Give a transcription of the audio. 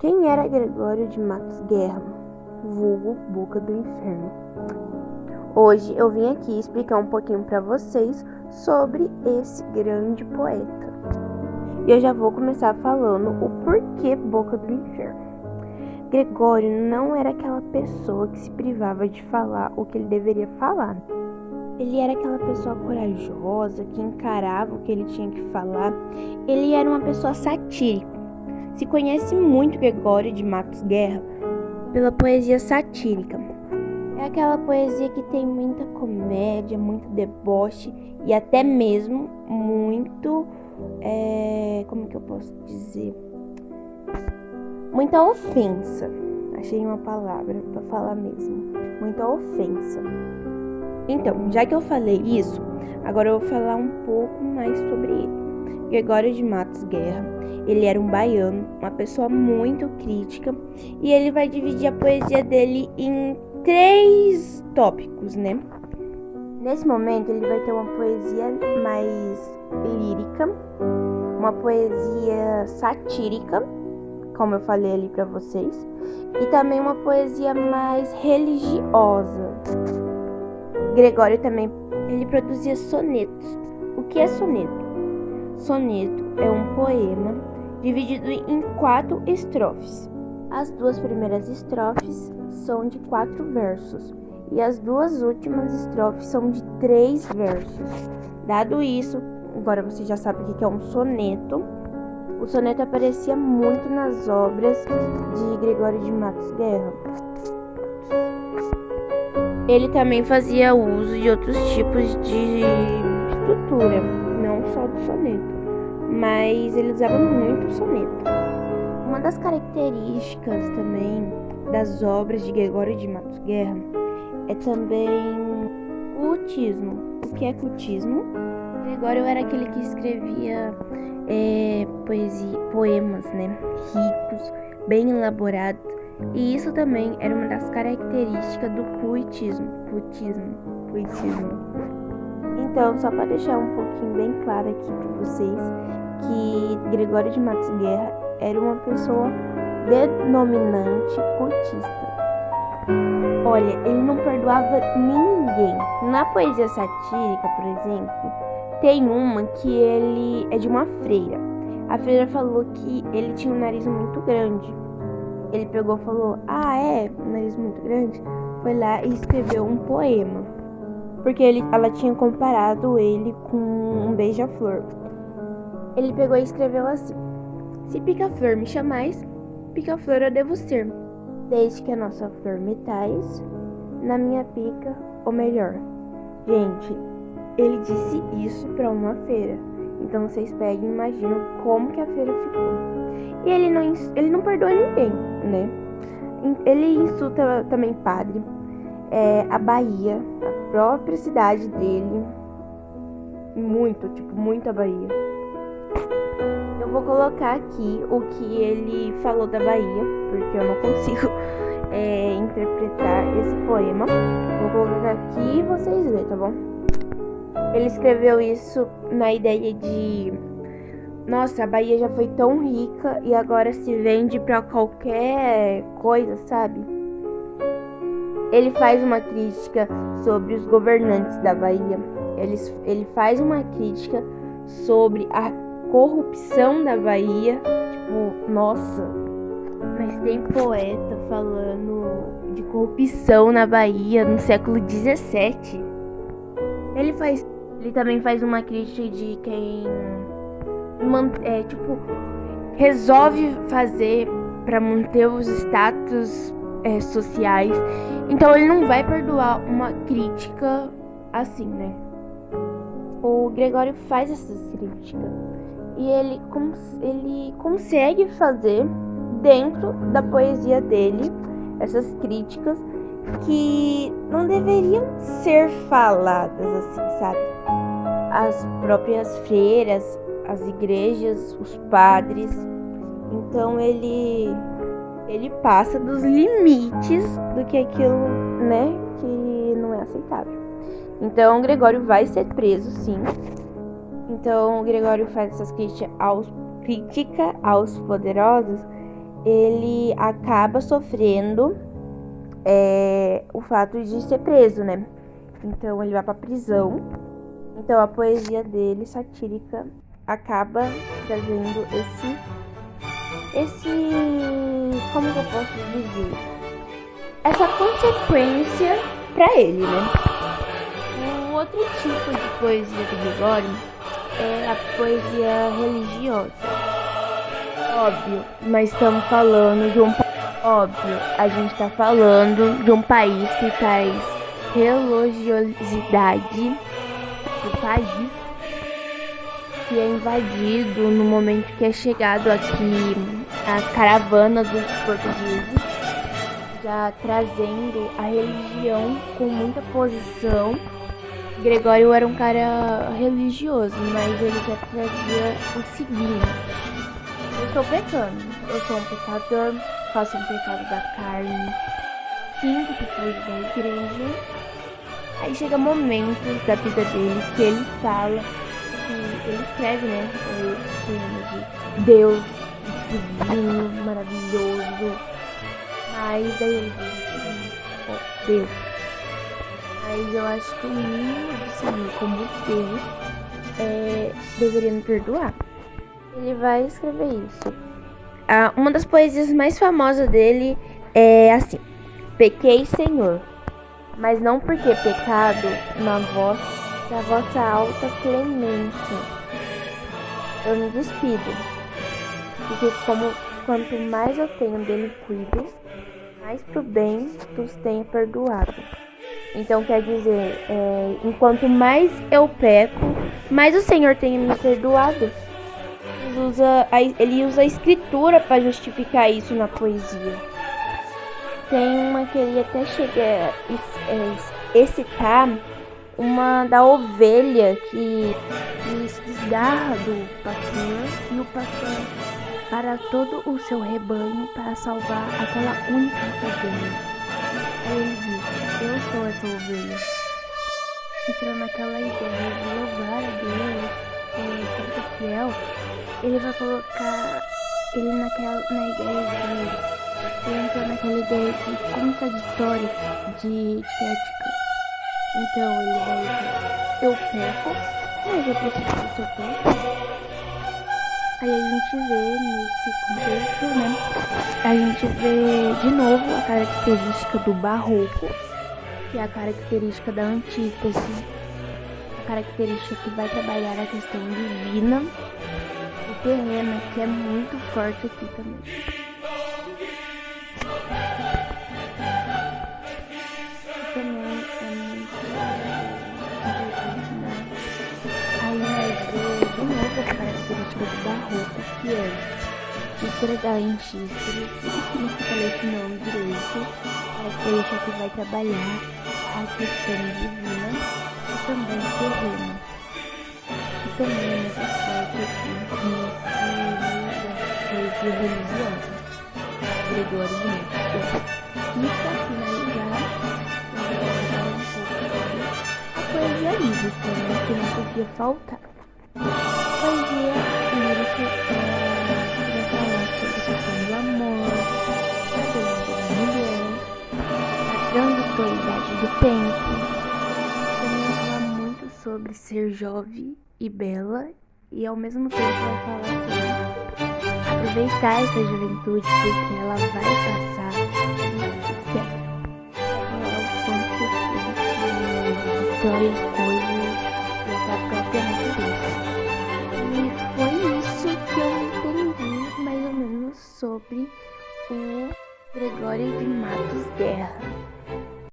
Quem era Gregório de Matos Guerra, vulgo Boca do Inferno? Hoje eu vim aqui explicar um pouquinho para vocês sobre esse grande poeta. E eu já vou começar falando o porquê Boca do Inferno. Gregório não era aquela pessoa que se privava de falar o que ele deveria falar. Ele era aquela pessoa corajosa que encarava o que ele tinha que falar. Ele era uma pessoa satírica. Se conhece muito Gregório de Matos Guerra pela poesia satírica. É aquela poesia que tem muita comédia, muito deboche e até mesmo muito, como que eu posso dizer? Muita ofensa. Achei uma palavra para falar mesmo. Muita ofensa. Então, já que eu falei isso, agora eu vou falar um pouco mais sobre ele. Gregório de Matos Guerra, ele era um baiano, uma pessoa muito crítica, e ele vai dividir a poesia dele em 3 tópicos, né? Nesse momento, ele vai ter uma poesia mais lírica, uma poesia satírica, como eu falei ali pra vocês, e também uma poesia mais religiosa. Gregório também, ele produzia sonetos. O que é soneto? Soneto é um poema dividido em 4 estrofes. As 2 primeiras estrofes são de 4 versos e as 2 últimas estrofes são de 3 versos. Dado isso, agora você já sabe o que é um soneto. O soneto aparecia muito nas obras de Gregório de Matos Guerra. Ele também fazia uso de outros tipos de estrutura, não só do soneto, mas ele usava muito o soneto. Uma das características também das obras de Gregório de Matos Guerra é também o cultismo. O que é cultismo? Gregório era aquele que escrevia poemas, né, ricos, bem elaborados, e isso também era uma das características do cultismo. Então, só para deixar um pouquinho bem claro aqui para vocês, que Gregório de Matos Guerra era uma pessoa denominante cultista. Olha, ele não perdoava ninguém. Na poesia satírica, por exemplo, tem uma que ele é de uma freira. A freira falou que ele tinha um nariz muito grande. Ele pegou e falou, um nariz muito grande. Foi lá e escreveu um poema. Porque ela tinha comparado ele com um beija-flor. Ele pegou e escreveu assim: se pica-flor me chamais, pica-flor eu devo ser. Desde que a nossa flor metais, na minha pica, ou melhor. Gente, ele disse isso para uma feira. Então vocês peguem e imaginam como que a feira ficou. E ele não perdoa ninguém, né? Ele insulta também padre, a Bahia, a própria cidade dele. Muito a Bahia. Eu vou colocar aqui o que ele falou da Bahia, porque eu não consigo interpretar esse poema. Vou colocar aqui e vocês verem, tá bom? Ele escreveu isso na ideia de: nossa, a Bahia já foi tão rica e agora se vende pra qualquer coisa, sabe? Ele faz uma crítica sobre os governantes da Bahia. Ele faz uma crítica sobre a corrupção da Bahia. Tipo, nossa, mas tem poeta falando de corrupção na Bahia no século XVII. Ele também faz uma crítica de quem resolve fazer para manter os status sociais. Então ele não vai perdoar uma crítica assim, né? O Gregório faz essas críticas e ele consegue fazer dentro da poesia dele essas críticas que não deveriam ser faladas assim, sabe? As próprias freiras, as igrejas, os padres. Então ele passa dos limites do que aquilo, né, que não é aceitável. Então Gregório vai ser preso, sim. Então Gregório faz essas críticas aos poderosos ele acaba sofrendo o fato de ser preso, né? Então ele vai pra prisão. Então a poesia dele, satírica, acaba trazendo como que eu posso dizer? Essa consequência pra ele, né? O outro tipo de poesia do Gregório é a poesia religiosa. Óbvio, mas estamos falando de a gente está falando de um país que traz religiosidade do país, que é invadido no momento que é chegado aqui a caravana dos portugueses, já trazendo a religião com muita posição. Gregório era um cara religioso, mas ele já trazia o seguinte: eu estou pecando, eu sou um pecador, faço um pecado da carne, sinto que fujo da igreja. Aí chega momentos da vida dele que ele fala, que ele escreve, né, poemas de Deus divino, maravilhoso. Mas daí ele diz assim: Deus. Mas eu acho que o mínimo do Senhor como Deus deveria me perdoar. Ele vai escrever isso. Uma das poesias mais famosas dele é assim: pequei, Senhor, mas não porque pecado da vossa alta clemência eu me despido, porque quanto mais eu tenho dele cuido, mais pro bem tu tenho perdoado. Então quer dizer, enquanto mais eu peco, mais o Senhor tem me perdoado. Ele usa a escritura para justificar isso na poesia. Tem uma que ele até chega a citar, uma da ovelha que se desgarra do pastor, e o pastor para todo o seu rebanho para salvar aquela única ovelha. Aí ele diz: eu sou essa ovelha. Entrando naquela ideia de louvar a Deus, ser fiel, ele vai colocar ele na ideia dele. Ele entra naquela ideia de contraditória de ética. Então ele vai dizer: eu peco, mas eu preciso do seu peco. Aí a gente vê nesse contexto, né? A gente vê de novo a característica do barroco, que é a característica da antítese, a característica que vai trabalhar a questão divina e terrena, que é muito forte aqui também. Também é muito importante, né? Aí nós vemos de novo a característica do barroco, que é estudar em X, por isso que não fica lecionando direito, característica que vai trabalhar a questão divina e também terrena. E também é muito forte aqui nesse poesia religiosa, Gregório de Nitschke. E para finalizar, eu vou falar um pouco sobre a poesia lírica, né, que não podia faltar. Poesia lírica vai falar sobre a questão do amor, a beleza da mulher, a transitoriedade do tempo. Também vai falar muito sobre ser jovem e bela, e ao mesmo tempo vai falar sobre aproveitar essa juventude, porque ela vai passar e quer. Vai falar o quanto que destrói as coisas e até a própria natureza. E foi isso que eu entendi mais ou menos sobre o Gregório de Matos Guerra.